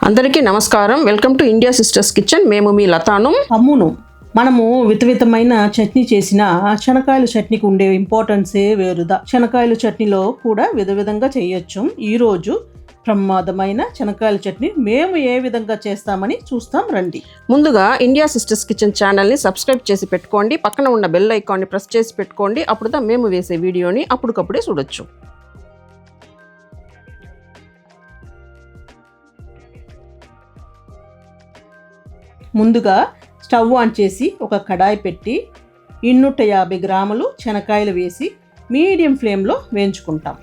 అందరికీ నమస్కారం. Welcome to India sisters kitchen. మేము మీ లతాను అమ్మును. మనము వితవితమైన చట్నీ చేసిన శనకాయల చట్నీకి ఉండే ఇంపార్టెన్సే వేరుదా. శనకాయల చట్నీలో కూడా విధంగా చేయొచ్చు. ఈరోజు ప్రమాదమైన శనకాయల చట్నీ మేము ఏ విధంగా చేస్తామని చూస్తాం రండి. ముందుగా ఇండియా సిస్టర్స్ కిచెన్ ఛానల్ని సబ్స్క్రైబ్ చేసి పెట్టుకోండి. పక్కన ఉన్న బెల్ ఐకాన్ని ప్రెస్ చేసి పెట్టుకోండి. అప్పుడుదా మేము వేసే వీడియోని అప్పటికప్పుడే చూడొచ్చు. ముందుగా స్టవ్ ఆన్ చేసి ఒక కడాయి పెట్టి 250 గ్రాములు శనకాయలు వేసి మీడియం ఫ్లేమ్లో వేయించుకుంటాం.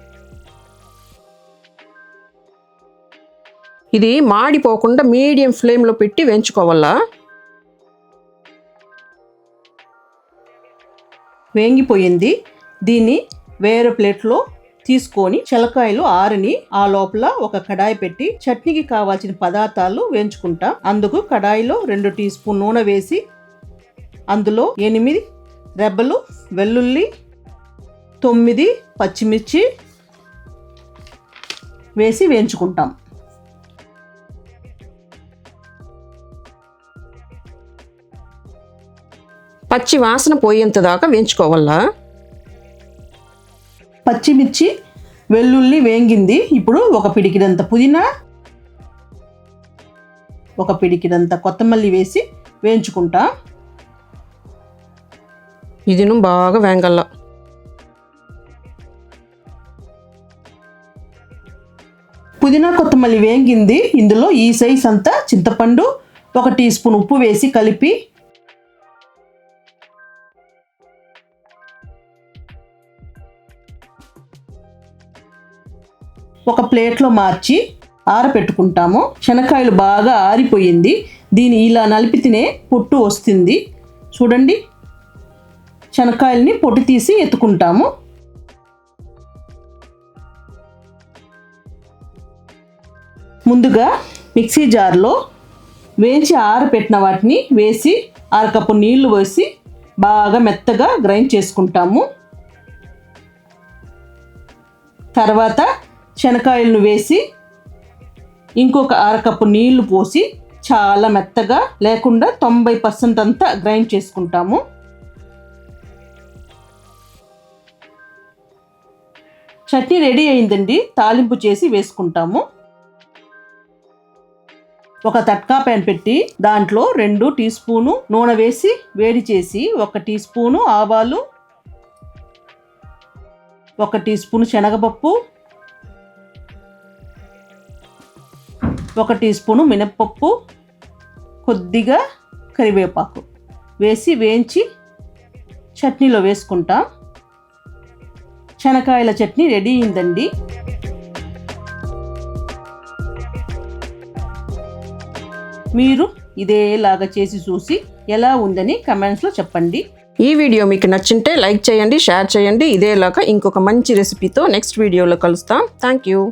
ఇది మాడిపోకుండా మీడియం ఫ్లేమ్లో పెట్టి వేయించుకోవాలా. వేగిపోయింది. దీన్ని వేరే ప్లేట్లో తీసుకొని శనకాయలు ఆరిని ఆ లోపల ఒక కడాయి పెట్టి చట్నీకి కావాల్సిన పదార్థాలు వేయించుకుంటాం. అందుకు కడాయిలో 2 టీ స్పూన్ నూనె వేసి అందులో 8 రెబ్బలు వెల్లుల్లి, 9 పచ్చిమిర్చి వేసి వేయించుకుంటాం. పచ్చి వాసన పోయేంత దాకా వేయించుకోవాలా. పచ్చిమిర్చి వెల్లుల్లి వేగింది. ఇప్పుడు ఒక పిడికిడంత పుదీనా, ఒక పిడికిడంత కొత్తమల్లి వేసి వేయించుకుంటా. ఇదిను బాగా వేగల్ల. పుదీనా కొత్తమల్లి వేగింది. ఇందులో ఈ సైజ్ అంతా చింతపండు, 1 టీ స్పూన్ ఉప్పు వేసి కలిపి ఒక ప్లేట్లో మార్చి ఆరబెట్టుకుంటాము. శనకాయలు బాగా ఆరిపోయింది. దీన్ని ఇలా నలిపితేనే పొట్టు వస్తుంది. చూడండి, శనకాయలని పొట్టు తీసి ఎత్తుకుంటాము. ముందుగా మిక్సీ జార్లో వేయించి ఆరబెట్టిన వాటిని వేసి 1/2 కప్పు నీళ్లు వేసి బాగా మెత్తగా గ్రైండ్ చేసుకుంటాము. తర్వాత శనకాయలను వేసి ఇంకొక 1/2 కప్పు నీళ్లు పోసి చాలా మెత్తగా లేకుండా 90% అంతా గ్రైండ్ చేసుకుంటాము. చట్నీ రెడీ అయిందండి. తాలింపు చేసి వేసుకుంటాము. ఒక తట్కా ప్యాన్ పెట్టి దాంట్లో 2 టీ స్పూను నూనె వేసి వేడి చేసి 1 టీ స్పూను ఆవాలు, 1 టీ స్పూను శనగపప్పు, 1 టీ స్పూను మినప్పప్పు, కొద్దిగా కరివేపాకు వేసి వేయించి చట్నీలో వేసుకుంటాం. శనకాయల చట్నీ రెడీ అయిందండి. మీరు ఇదేలాగా చేసి చూసి ఎలా ఉందని కమెంట్స్లో చెప్పండి. ఈ వీడియో మీకు నచ్చింటే లైక్ చేయండి, షేర్ చేయండి. ఇదేలాగా ఇంకొక మంచి రెసిపీతో నెక్స్ట్ వీడియోలో కలుస్తాం. Thank you.